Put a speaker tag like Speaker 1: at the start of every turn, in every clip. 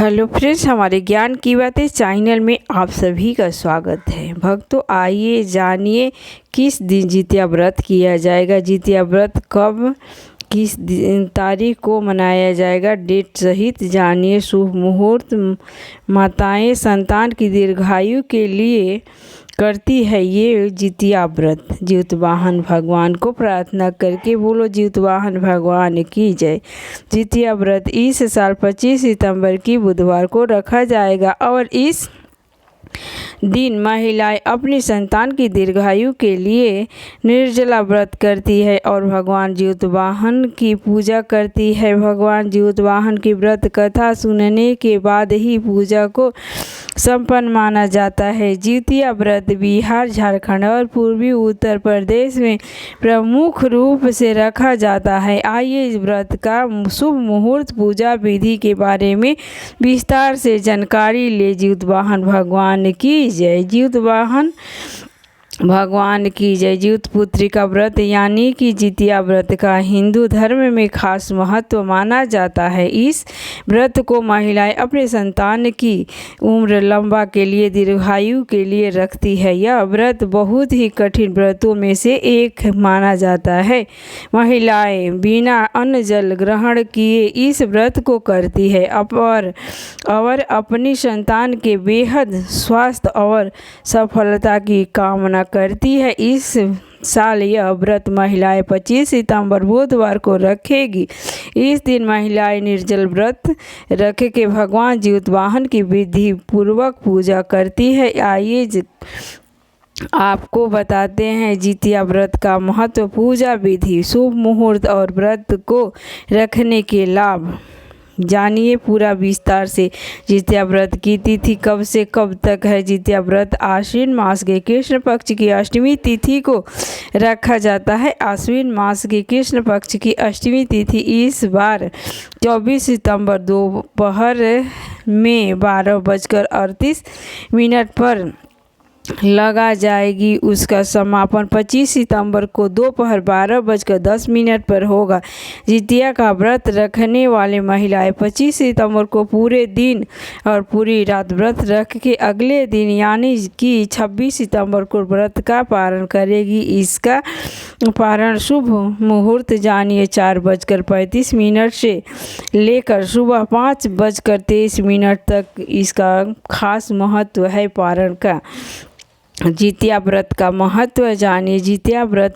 Speaker 1: Hello friends, हमारे ज्ञान की बातें चैनल में आप सभी का स्वागत है। भक्तों, आइए जानिए किस दिन जितिया व्रत किया जाएगा, जितिया व्रत कब किस तारीख को मनाया जाएगा, डेट सहित जानिए। शुभ मुहूर्त माताएं संतान की दीर्घायु के लिए करती है ये जितिया व्रत। जीतवाहन भगवान को प्रार्थना करके बोलो जीतवाहन भगवान की जय। जितिया व्रत इस साल 25 सितंबर की बुधवार को रखा जाएगा और इस दिन महिलाएं अपनी संतान की दीर्घायु के लिए निर्जला व्रत करती है और भगवान जीतवाहन की पूजा करती है। भगवान जीतवाहन की व्रत कथा सुनने के बाद ही पूजा को संपन्न माना जाता है। जितिया व्रत बिहार, झारखंड और पूर्वी उत्तर प्रदेश में प्रमुख रूप से रखा जाता है। आइए इस व्रत का शुभ मुहूर्त, पूजा विधि के बारे में विस्तार से जानकारी ले। जीतवाहन भगवान की जय। जीतवाहन भगवान की जय। जीतपुत्री का व्रत यानी कि जितिया व्रत का हिंदू धर्म में खास महत्व माना जाता है। इस व्रत को महिलाएं अपने संतान की उम्र लंबा के लिए, दीर्घायु के लिए रखती है। यह व्रत बहुत ही कठिन व्रतों में से एक माना जाता है। महिलाएं बिना अन्न जल ग्रहण किए इस व्रत को करती है और अपनी संतान के बेहद स्वास्थ्य और सफलता की कामना करती है। इस साल यह व्रत महिलाएं 25 सितंबर बुधवार को रखेगी। इस दिन महिलाएं निर्जल व्रत रख के भगवान जीतवाहन की विधि पूर्वक पूजा करती है। आइए आपको बताते हैं जितिया व्रत का महत्व, पूजा विधि, शुभ मुहूर्त और व्रत को रखने के लाभ जानिए पूरा विस्तार से। जितिया व्रत की तिथि कब से कब तक है। जितिया व्रत आश्विन मास के कृष्ण पक्ष की अष्टमी तिथि को रखा जाता है। आश्विन मास के कृष्ण पक्ष की अष्टमी तिथि इस बार 24 सितंबर दोपहर में 12:38 पर लगा जाएगी। उसका समापन 25 सितंबर को दोपहर 12:10 पर होगा। जितिया का व्रत रखने वाले महिलाएं 25 सितंबर को पूरे दिन और पूरी रात व्रत रख के अगले दिन यानी कि 26 सितंबर को व्रत का पारण करेगी। इसका पारण शुभ मुहूर्त जानिए 4:35 से लेकर सुबह 5:23 तक इसका खास महत्व है पारण का। जितिया व्रत का महत्व जानिए। जितिया व्रत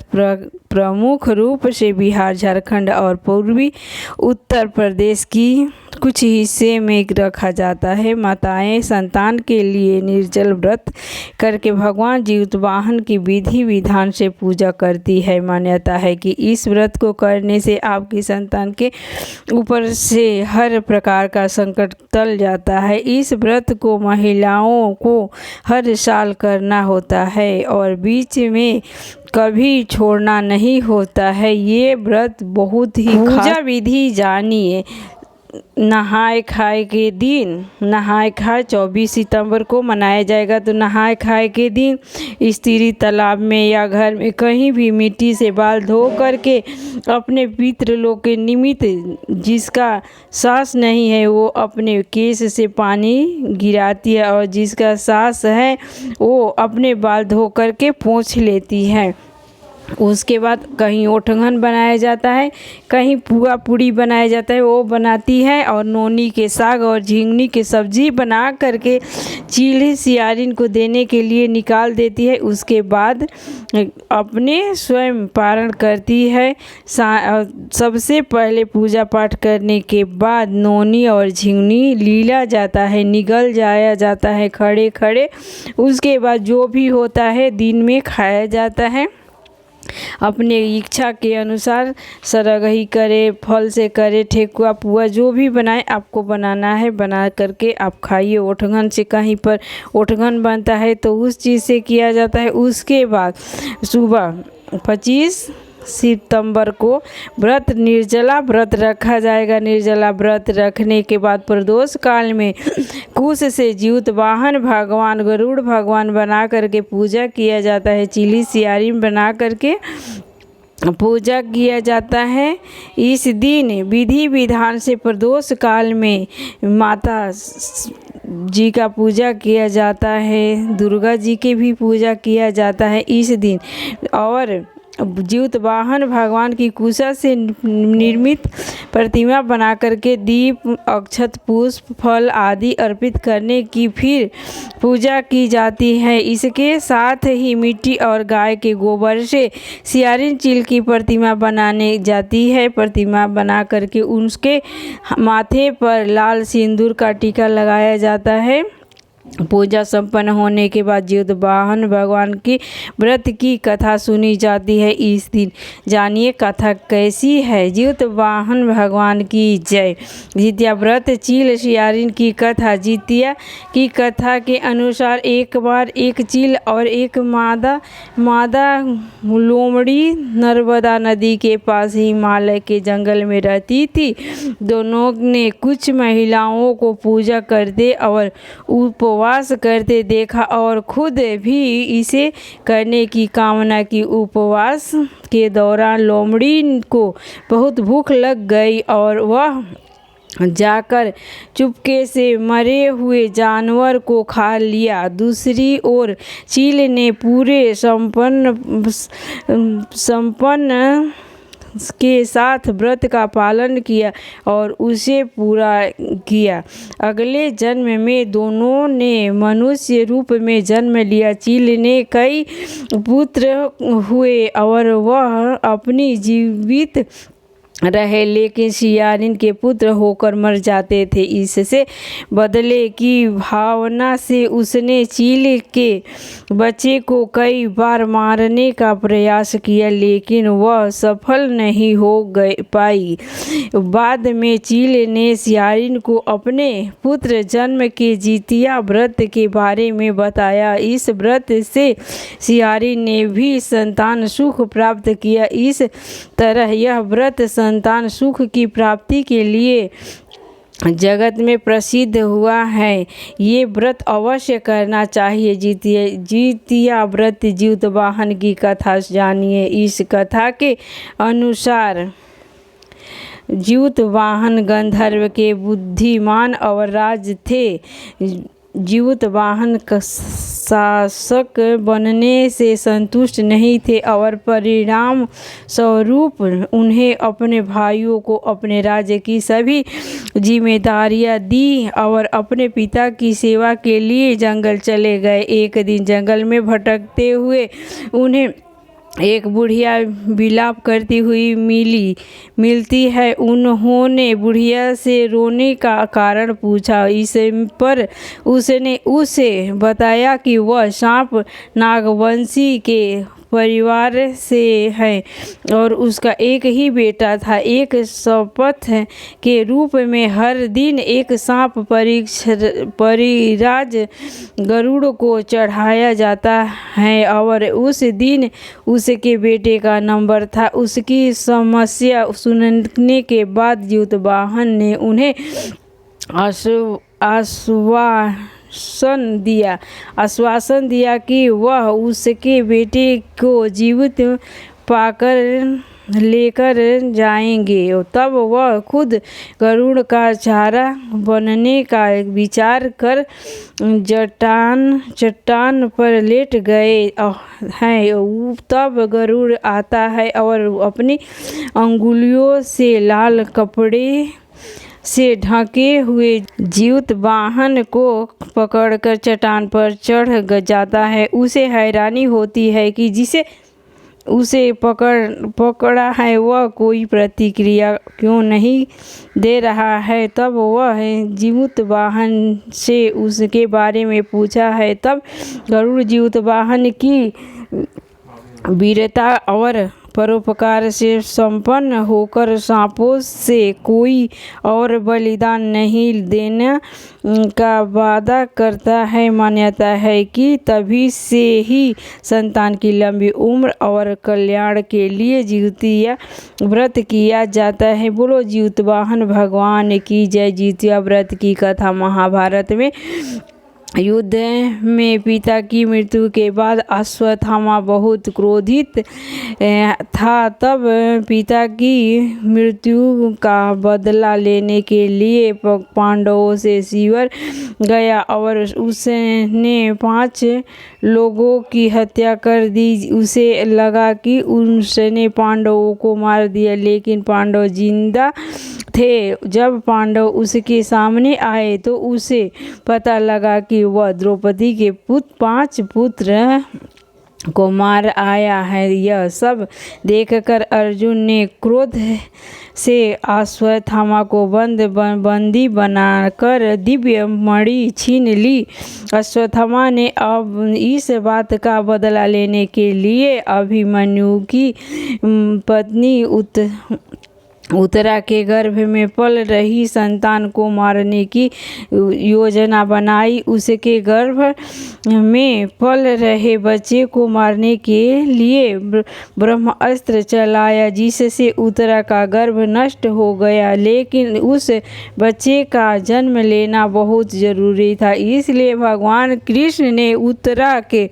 Speaker 1: प्रमुख रूप से बिहार, झारखंड और पूर्वी उत्तर प्रदेश की कुछ हिस्से में रखा जाता है। माताएं संतान के लिए निर्जल व्रत करके भगवान जीतवाहन की विधि विधान से पूजा करती है। मान्यता है कि इस व्रत को करने से आपकी संतान के ऊपर से हर प्रकार का संकट टल जाता है। इस व्रत को महिलाओं को हर साल करना होता है और बीच में कभी छोड़ना नहीं होता है। ये व्रत बहुत ही पूजा विधि जानिए। नहाए खाए के दिन, नहाए खाए 24 सितंबर को मनाया जाएगा। तो नहाए खाए के दिन स्त्री तालाब में या घर में कहीं भी मिट्टी से बाल धो करके अपने पितृलोक के निमित्त, जिसका सास नहीं है वो अपने केस से पानी गिराती है और जिसका सास है वो अपने बाल धो करके पोंछ लेती है। उसके बाद कहीं ओठगन बनाया जाता है, कहीं पुआ पूड़ी बनाया जाता है, वो बनाती है और नोनी के साग और झिंगनी की सब्जी बना करके चील्ही सियारिन को देने के लिए निकाल देती है। उसके बाद अपने स्वयं पारण करती है। सबसे पहले पूजा पाठ करने के बाद नोनी और झिंगनी लीला जाता है, निगल जाया जाता है खड़े खड़े। उसके बाद जो भी होता है दिन में खाया जाता है। अपने इच्छा के अनुसार सरगही करे, फल से करे, ठेकुआ पुआ जो भी बनाए आपको बनाना है, बना करके आप खाइए। ओठगन से कहीं पर ओठगन बनता है तो उस चीज़ से किया जाता है। उसके बाद सुबह 25 सितंबर को व्रत निर्जला व्रत रखा जाएगा। निर्जला व्रत रखने के बाद प्रदोष काल में कुश से जीतवाहन भगवान, गरुड़ भगवान बना करके पूजा किया जाता है। चिली सियारी बना करके पूजा किया जाता है। इस दिन विधि विधान से प्रदोष काल में माता जी का पूजा किया जाता है, दुर्गा जी की भी पूजा किया जाता है इस दिन। और ज्योत वाहन भगवान की कुशा से निर्मित प्रतिमा बना करके दीप, अक्षत, पुष्प, फल आदि अर्पित करने की फिर पूजा की जाती है। इसके साथ ही मिट्टी और गाय के गोबर से सियारिन चील की प्रतिमा बनाने जाती है। प्रतिमा बना करके उसके माथे पर लाल सिंदूर का टीका लगाया जाता है। पूजा संपन्न होने के बाद ज्योत वाहन भगवान की व्रत की कथा सुनी जाती है इस दिन। जानिए कथा कैसी है। ज्योत वाहन भगवान की जय। जितिया व्रत चील सियारिन की कथा। जितिया की कथा के अनुसार एक बार एक चील और एक मादा लोमड़ी नर्मदा नदी के पास हिमालय के जंगल में रहती थी। दोनों ने कुछ महिलाओं को पूजा करते और उपवास करते देखा और खुद भी इसे करने की कामना की। उपवास के दौरान लोमड़ी को बहुत भूख लग गई और वह जाकर चुपके से मरे हुए जानवर को खा लिया। दूसरी ओर चील ने पूरे संपन्न के साथ व्रत का पालन किया और उसे पूरा किया। अगले जन्म में दोनों ने मनुष्य रूप में जन्म लिया। चील ने कई पुत्र हुए और वह अपनी जीवित रहे, लेकिन सियारिन के पुत्र होकर मर जाते थे। इससे बदले की भावना से उसने चील के बच्चे को कई बार मारने का प्रयास किया, लेकिन वह सफल नहीं हो पाई। बाद में चील ने सियारिन को अपने पुत्र जन्म के जितिया व्रत के बारे में बताया। इस व्रत से सियारिन ने भी संतान सुख प्राप्त किया। इस तरह यह व्रत संतान सुख की प्राप्ति के लिए जगत में प्रसिद्ध हुआ है। ये व्रत अवश्य करना चाहिए। जितिया व्रत ज्योत वाहन की कथा जानिए। इस कथा के अनुसार ज्योत वाहन गंधर्व के बुद्धिमान और राज थे। ज्योत वाहन शासक बनने से संतुष्ट नहीं थे और परिणाम स्वरूप उन्हें अपने भाइयों को अपने राज्य की सभी जिम्मेदारियां दी और अपने पिता की सेवा के लिए जंगल चले गए। एक दिन जंगल में भटकते हुए उन्हें एक बुढ़िया विलाप करती हुई मिलती है। उन्होंने बुढ़िया से रोने का कारण पूछा। इस पर उसने उसे बताया कि वह सांप नागवंशी के परिवार से है और उसका एक ही बेटा था। एक शपथ के रूप में हर दिन एक सांप परिराज गरुड़ को चढ़ाया जाता है और उस दिन उसके बेटे का नंबर था। उसकी समस्या सुनने के बाद ज्योत वाहन ने उन्हें आश्वासन दिया कि वह उसके बेटे को जीवित पाकर लेकर जाएंगे। तब वह खुद गरुड़ का चारा बनने का विचार कर चट्टान पर लेट गए हैं। तब गरुड़ आता है और अपनी अंगुलियों से लाल कपड़े से ढके हुए ज्योत वाहन को पकड़कर चट्टान पर चढ़ जाता है। उसे हैरानी होती है कि जिसे उसे पकड़ा है वह कोई प्रतिक्रिया क्यों नहीं दे रहा है। तब वह ज्योत वाहन से उसके बारे में पूछा है। तब गरुड़ ज्योत वाहन की वीरता और परोपकार से संपन्न होकर सांपों से कोई और बलिदान नहीं देने का वादा करता है। मान्यता है कि तभी से ही संतान की लंबी उम्र और कल्याण के लिए जितिया व्रत किया जाता है। बोलो ज्योत वाहन भगवान की जय। जितिया व्रत की कथा महाभारत में युद्ध में पिता की मृत्यु के बाद अश्वत्थामा बहुत क्रोधित था। तब पिता की मृत्यु का बदला लेने के लिए पांडवों से शिविर गया और उसने 5 लोगों की हत्या कर दी। उसे लगा कि उसने पांडवों को मार दिया, लेकिन पांडव जिंदा थे। जब पांडव उसके सामने आए तो उसे पता लगा कि वह द्रौपदी के 5 पुत्र को मार आया है। यह सब देखकर अर्जुन ने क्रोध से अश्वत्थामा को बंदी बनाकर दिव्य मणि छीन ली। अश्वत्थामा ने अब इस बात का बदला लेने के लिए अभिमन्यु की पत्नी उत्तरा के गर्भ में पल रही संतान को मारने की योजना बनाई। उसके गर्भ में पल रहे बच्चे को मारने के लिए ब्रह्मास्त्र चलाया, जिससे उत्तरा का गर्भ नष्ट हो गया। लेकिन उस बच्चे का जन्म लेना बहुत जरूरी था, इसलिए भगवान कृष्ण ने उत्तरा के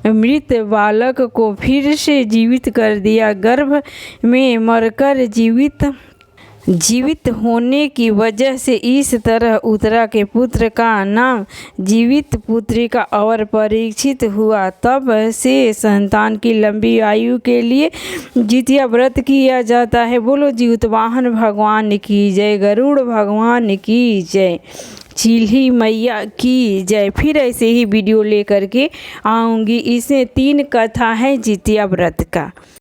Speaker 1: मृत बालक को फिर से जीवित कर दिया। गर्भ में मरकर जीवित होने की वजह से इस तरह उत्तरा के पुत्र का नाम जीवित पुत्रिका और परीक्षित हुआ। तब से संतान की लंबी आयु के लिए जितिया व्रत किया जाता है। बोलो जीतवाहन भगवान की जय, गरुड़ भगवान की जय, चिल्ही मैया की जय। फिर ऐसे ही वीडियो लेकर के आऊँगी। इसमें 3 कथा है जितिया व्रत का।